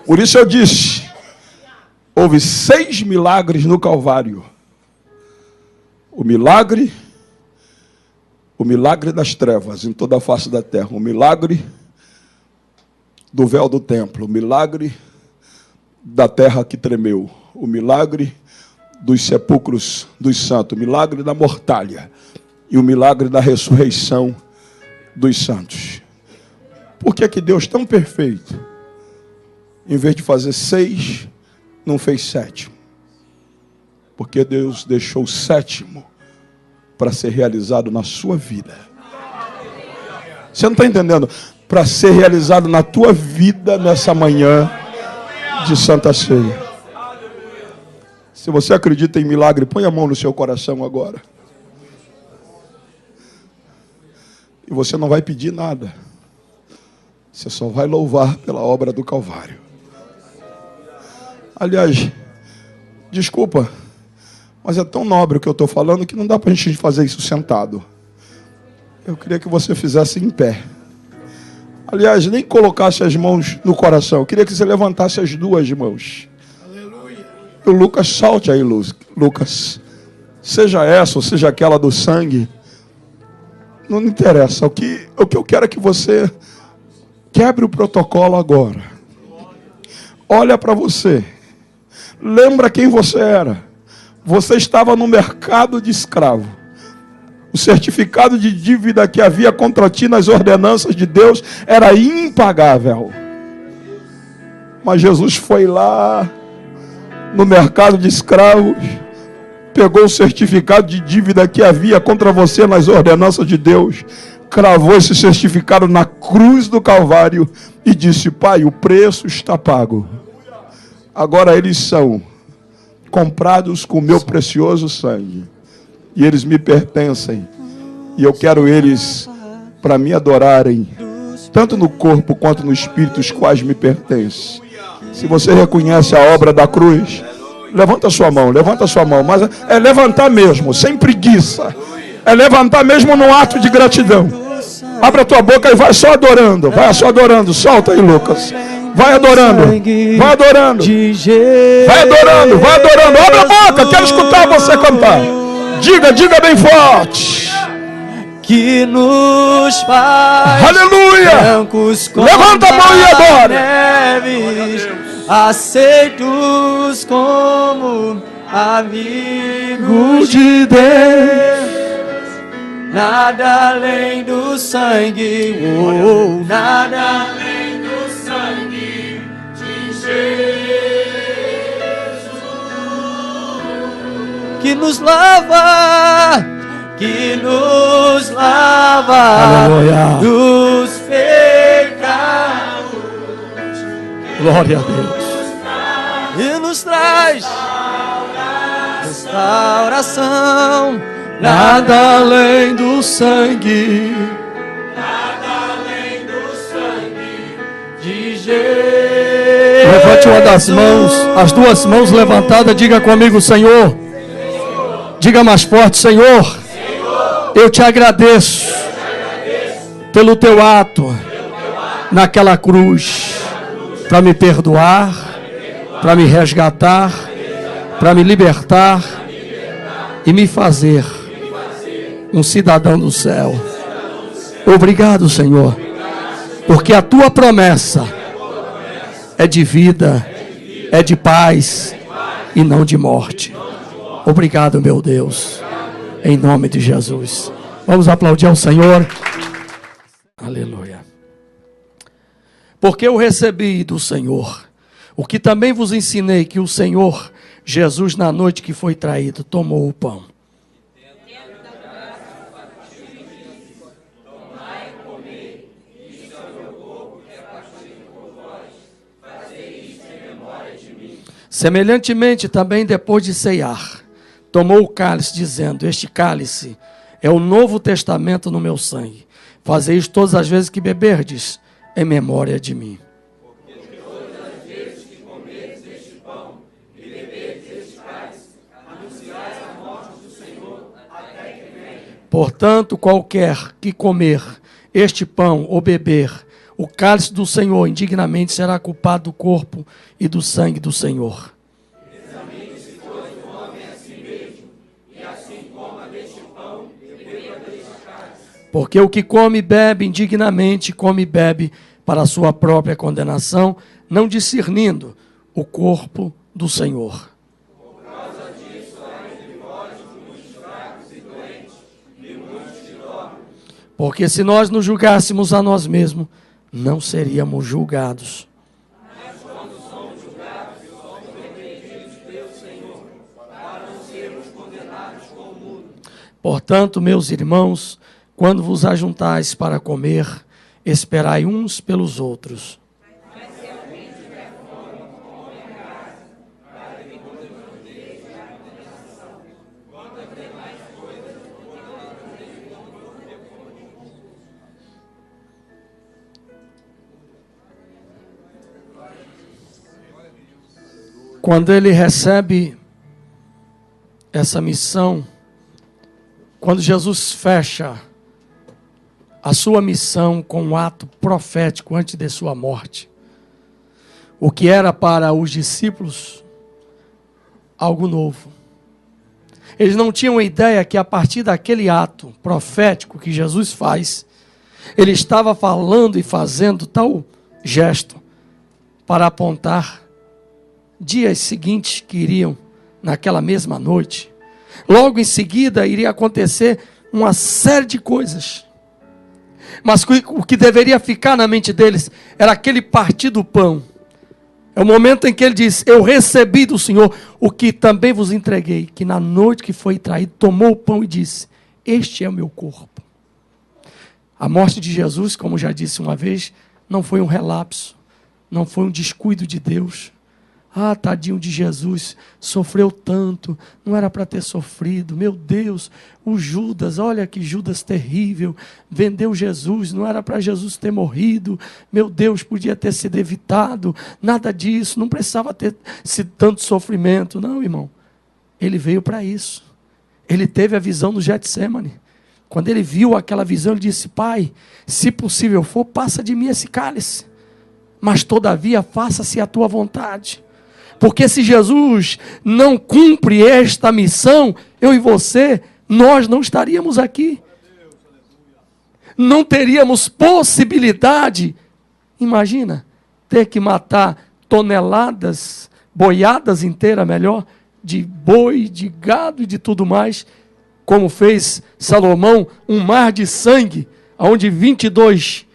Por isso eu disse, houve 6 milagres no Calvário. O milagre das trevas em toda a face da terra, o milagre do véu do templo, o milagre da terra que tremeu, o milagre dos sepulcros dos santos, o milagre da mortalha e o milagre da ressurreição dos santos. Por que que Deus, tão perfeito, em vez de fazer 6, não fez 7? Porque Deus deixou o 7º para ser realizado na sua vida. Você não está entendendo? Para ser realizado na tua vida nessa manhã de Santa Ceia. Se você acredita em milagre, põe a mão no seu coração agora. E você não vai pedir nada. Você só vai louvar pela obra do Calvário. Aliás, desculpa, mas é tão nobre o que eu estou falando que não dá para a gente fazer isso sentado. Eu queria que você fizesse em pé. Aliás, nem colocasse as mãos no coração. Eu queria que você levantasse as 2 mãos. Aleluia. E o Lucas, salte aí, Lucas. Seja essa ou seja aquela do sangue. Não interessa. O que eu quero é que você quebre o protocolo agora. Olha para você. Lembra quem você era. Você estava no mercado de escravo. O certificado de dívida que havia contra ti nas ordenanças de Deus era impagável. Mas Jesus foi lá no mercado de escravos, pegou o certificado de dívida que havia contra você nas ordenanças de Deus, cravou esse certificado na cruz do Calvário e disse: Pai, o preço está pago. Agora eles são comprados com o meu precioso sangue. E eles me pertencem. E eu quero eles para me adorarem, tanto no corpo quanto no espírito, os quais me pertencem. Se você reconhece a obra da cruz, levanta sua mão, mas é levantar mesmo, sem preguiça. É levantar mesmo no ato de gratidão. Abre a tua boca e vai só adorando. Vai só adorando. Solta aí, Lucas. Vai adorando. Vai adorando. Vai adorando. Vai adorando. Abre a boca. Quero escutar você cantar. Diga bem forte. Que nos faz, aleluia. Levanta a mão e adora. Neves, aceitos como amigos de Deus. Nada além do sangue, nada além do sangue de Jesus, que nos lava, aleluia, dos pecados. Glória a Deus. E nos traz restauração. Nada além do sangue, de Jesus. Levante uma das mãos, as duas mãos levantadas, diga comigo: Senhor. Diga mais forte: Senhor, eu te agradeço pelo teu ato naquela cruz, para me perdoar, para me resgatar, para me libertar e me fazer um cidadão do céu. Obrigado, Senhor, porque a tua promessa é de vida, é de paz e não de morte. Obrigado, meu Deus, em nome de Jesus. Vamos aplaudir ao Senhor. Aleluia. Porque eu recebi do Senhor o que também vos ensinei, que o Senhor Jesus, na noite que foi traído, tomou o pão. Semelhantemente, também depois de ceiar, tomou o cálice, dizendo: este cálice é o novo testamento no meu sangue. Fazei isto todas as vezes que beberdes, em memória de mim. Porque todas as vezes que comerdes este pão e beberdes este cálice, anunciais a morte do Senhor até que venha. Portanto, qualquer que comer este pão ou beber o cálice do Senhor indignamente será culpado do corpo e do sangue do Senhor. Examine-se, pois, o homem a si mesmo, e assim coma deste pão e beba deste cálice. Porque o que come e bebe indignamente, come e bebe para a sua própria condenação, não discernindo o corpo do Senhor. Por causa disso, há entre vós muitos fracos e doentes, e muitos que dormem. Porque se nós nos julgássemos a nós mesmos, não seríamos julgados. Mas quando somos julgados, somos repreendidos pelo Senhor, para não sermos condenados com o mundo. Portanto, meus irmãos, quando vos ajuntais para comer, esperai uns pelos outros. Mas se alguém tiver fome, come em casa, para que depois não deixe a condenação. Quanto às demais coisas, quando ele recebe essa missão, quando Jesus fecha a sua missão com um ato profético antes de sua morte, o que era para os discípulos algo novo. Eles não tinham ideia que a partir daquele ato profético que Jesus faz, ele estava falando e fazendo tal gesto para apontar dias seguintes que iriam naquela mesma noite. Logo em seguida iria acontecer uma série de coisas. Mas o que deveria ficar na mente deles era aquele partir do pão. É o momento em que ele diz: eu recebi do Senhor o que também vos entreguei, que na noite que foi traído, tomou o pão e disse: este é o meu corpo. A morte de Jesus, como já disse uma vez, não foi um relapso, não foi um descuido de Deus. Ah, tadinho de Jesus, sofreu tanto, não era para ter sofrido. Meu Deus, o Judas, olha que Judas terrível, vendeu Jesus, não era para Jesus ter morrido. Meu Deus, podia ter sido evitado. Nada disso, não precisava ter sido tanto sofrimento. Não, irmão, ele veio para isso. Ele teve a visão do Getsemane. Quando ele viu aquela visão, ele disse: Pai, se possível for, passa de mim esse cálice, mas todavia faça-se a tua vontade. Porque se Jesus não cumpre esta missão, eu e você, nós não estaríamos aqui. Não teríamos possibilidade. Imagina, ter que matar toneladas, boiadas inteiras, melhor, de boi, de gado e de tudo mais, como fez Salomão, um mar de sangue, onde 22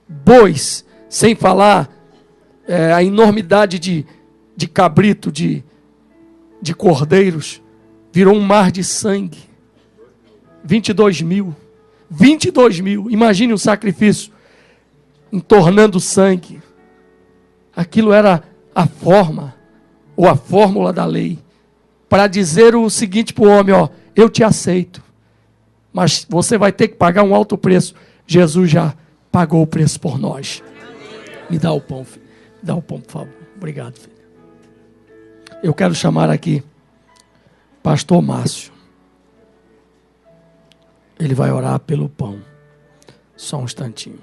bois, sem falar a enormidade de cabrito, de cordeiros, virou um mar de sangue. 22 mil, imagine um sacrifício, entornando sangue. Aquilo era a forma, ou a fórmula da lei, para dizer o seguinte para o homem: ó, eu te aceito, mas você vai ter que pagar um alto preço. Jesus já pagou o preço por nós. Me dá o pão, filho. Me dá o pão, por favor. Obrigado, filho. Eu quero chamar aqui Pastor Márcio. Ele vai orar pelo pão. Só um instantinho.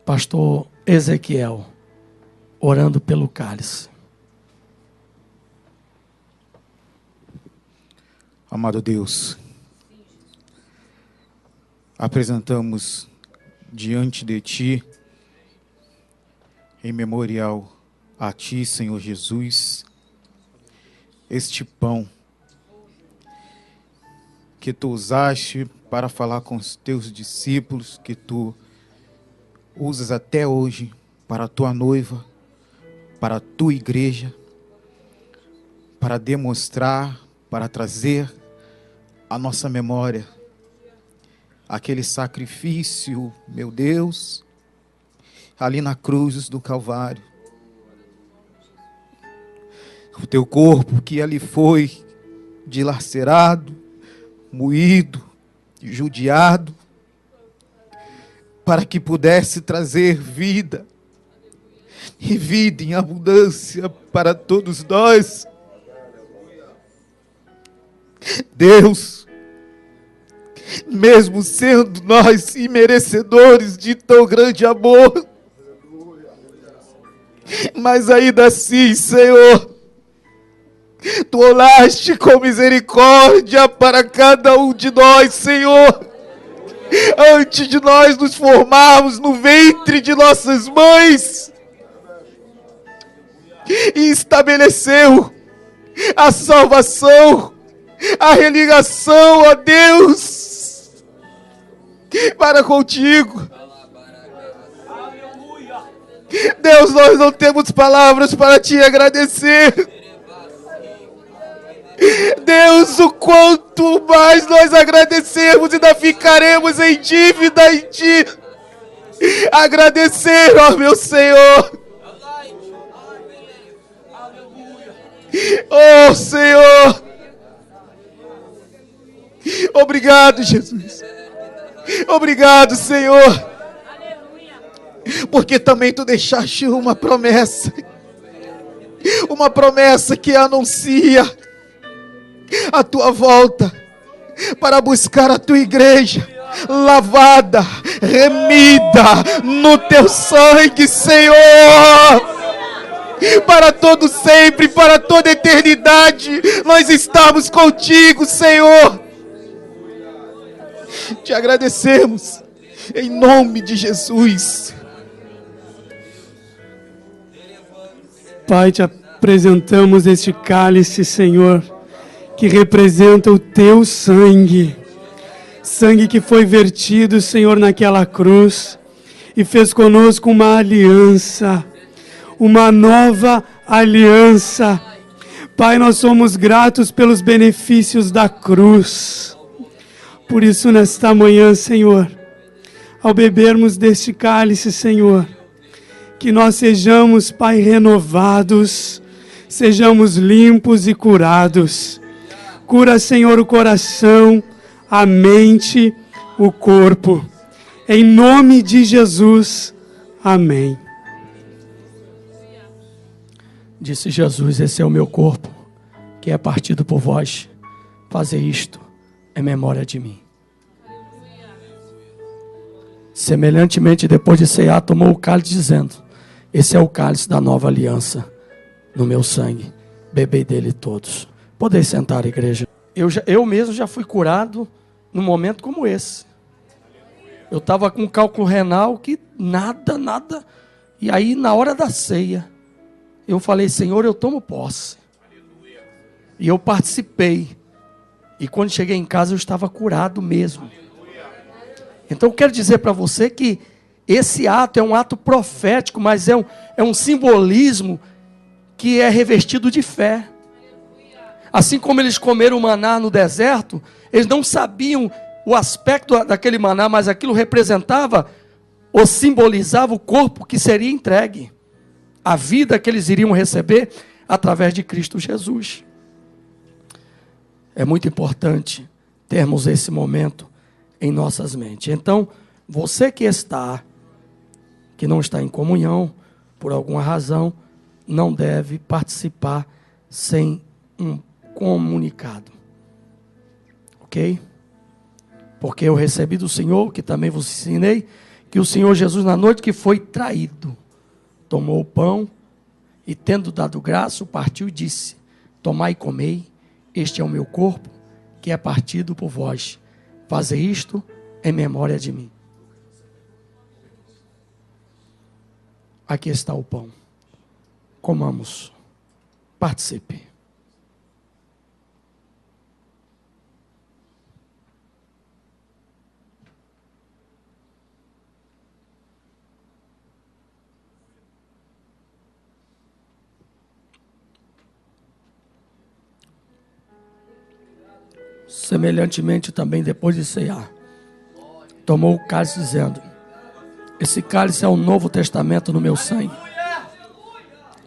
Pastor Ezequiel, orando pelo cálice. Amado Deus, apresentamos diante de Ti, em memorial a Ti, Senhor Jesus, este pão que Tu usaste para falar com os Teus discípulos, que Tu usas até hoje para a Tua noiva, para a Tua igreja, para demonstrar, para trazer à nossa memória aquele sacrifício, meu Deus, ali na cruz do Calvário. O Teu corpo que ali foi dilacerado, moído, judiado, para que pudesse trazer vida, e vida em abundância para todos nós. Deus, mesmo sendo nós imerecedores de tão grande amor, mas ainda assim, Senhor, Tu olhaste com misericórdia para cada um de nós, Senhor, antes de nós nos formarmos no ventre de nossas mães, e estabeleceu a salvação, a religação, ó Deus, para contigo. Deus, nós não temos palavras para Te agradecer. Deus, o quanto mais nós agradecemos, ainda ficaremos em dívida em Ti. Agradecer, ó meu Senhor. Oh Senhor, obrigado, Jesus. Obrigado, Senhor, porque também Tu deixaste uma promessa que anuncia a Tua volta para buscar a Tua igreja lavada, remida no Teu sangue, Senhor, para todo sempre, para toda eternidade. Nós estamos contigo, Senhor. Te agradecemos em nome de Jesus. Pai, Te apresentamos este cálice, Senhor, que representa o Teu sangue. Sangue que foi vertido, Senhor, naquela cruz e fez conosco uma aliança, uma nova aliança. Pai, nós somos gratos pelos benefícios da cruz. Por isso, nesta manhã, Senhor, ao bebermos deste cálice, Senhor, que nós sejamos, Pai, renovados, sejamos limpos e curados. Cura, Senhor, o coração, a mente, o corpo. Em nome de Jesus. Amém. Disse Jesus: esse é o meu corpo, que é partido por vós. Fazer isto em memória de mim. Semelhantemente, depois de cear, tomou o cálice, dizendo: esse é o cálice da nova aliança, no meu sangue. Bebei dele todos. Podeis sentar, igreja. Eu mesmo já fui curado num momento como esse. Eu estava com um cálculo renal que nada. E aí, na hora da ceia, eu falei: Senhor, eu tomo posse. E eu participei. E quando cheguei em casa, eu estava curado mesmo. Então eu quero dizer para você que esse ato é um ato profético, mas é um simbolismo que é revestido de fé. Assim como eles comeram o maná no deserto, eles não sabiam o aspecto daquele maná, mas aquilo representava ou simbolizava o corpo que seria entregue, a vida que eles iriam receber através de Cristo Jesus. É muito importante termos esse momento em nossas mentes. Então, você que não está em comunhão, por alguma razão, não deve participar sem um comunicado. Ok? Porque eu recebi do Senhor, que também vos ensinei, que o Senhor Jesus, na noite que foi traído, tomou o pão e, tendo dado graça, o partiu e disse: tomai e comei, este é o meu corpo, que é partido por vós. Fazei isto em memória de mim. Aqui está o pão. Comamos. Participe. Semelhantemente também, depois de cear, tomou o cálice, dizendo: esse cálice é o novo testamento no meu sangue.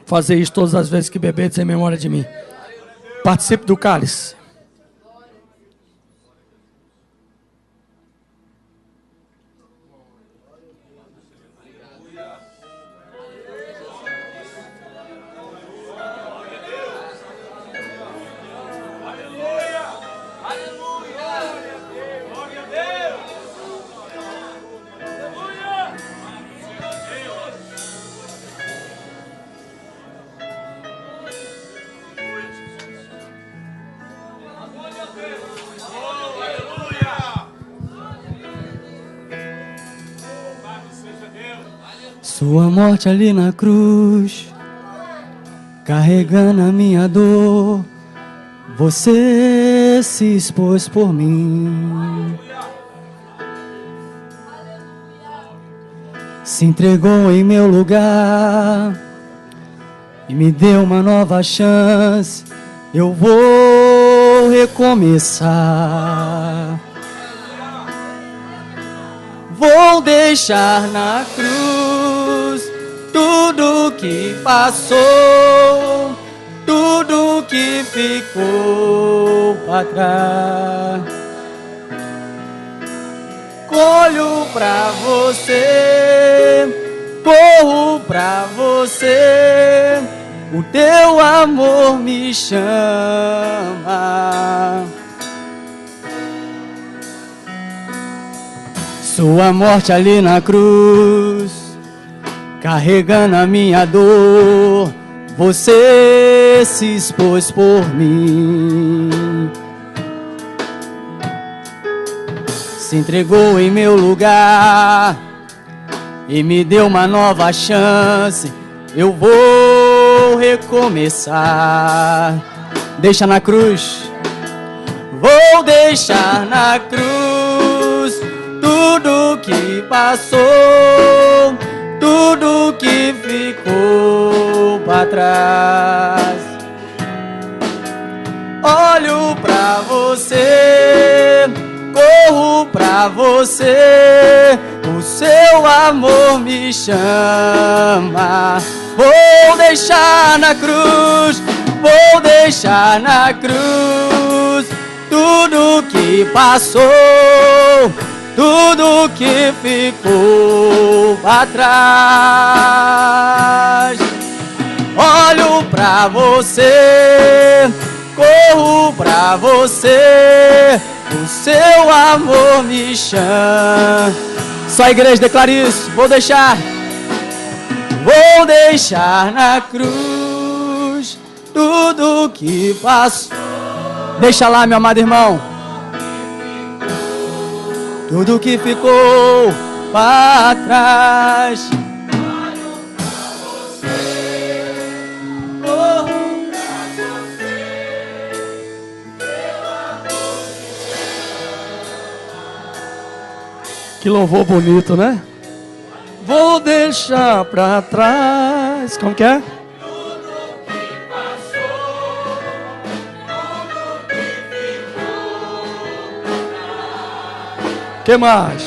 Fazei isto todas as vezes que beberdes em memória de mim. Participe do cálice. Sua morte ali na cruz, carregando a minha dor, você se expôs por mim. Se entregou em meu lugar e me deu uma nova chance. Eu vou recomeçar. Vou deixar na cruz tudo que passou, tudo que ficou para trás. Colho pra você, corro pra você, o teu amor me chama. Sua morte ali na cruz, carregando a minha dor, você se expôs por mim. Se entregou em meu lugar e me deu uma nova chance. Eu vou recomeçar. Deixa na cruz. Vou deixar na cruz tudo que passou, tudo que ficou para trás. Olho pra você, corro pra você, o seu amor me chama. Vou deixar na cruz, vou deixar na cruz tudo que passou, tudo que ficou pra trás. Olho pra você, corro pra você, o seu amor me chama. Só a igreja declara isso. Vou deixar na cruz tudo que passou. Deixa lá, meu amado irmão, tudo que ficou para trás. Que louvor bonito, né? Vou deixar pra trás. Como que é? Que mais?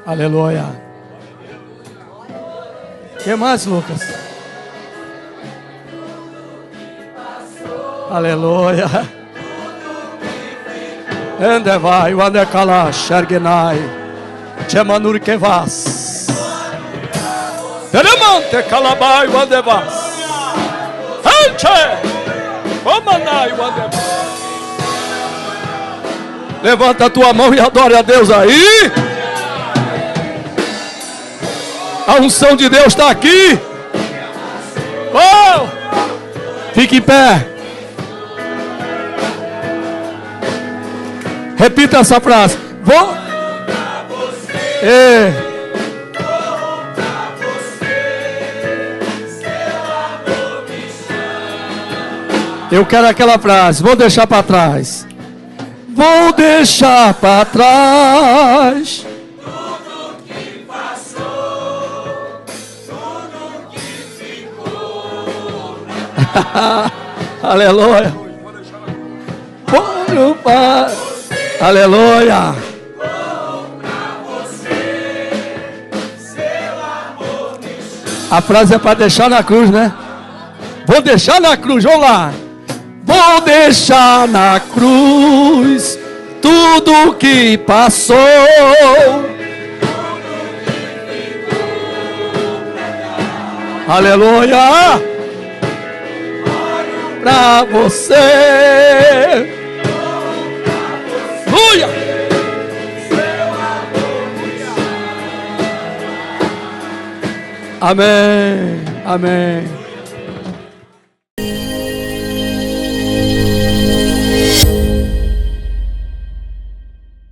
Aleluia. Que mais, Lucas? Aleluia. Endevai, Wandekala, Shergenai, Chemanur Kevas. Telemante, Kalabai, Wandevas. Anche, Omanai, Wandevas. Levanta a tua mão e adore a Deus aí. A unção de Deus está aqui. Oh! Fique em pé. Repita essa frase. Vou. Eu quero aquela frase. Vou deixar para trás. Vou deixar para trás. Aleluia. Aleluia. A frase é para deixar na cruz, né? Vou deixar na cruz, vamos lá. Vou deixar na cruz tudo que passou. Aleluia. Pra você. Aleluia. Amém. Amém.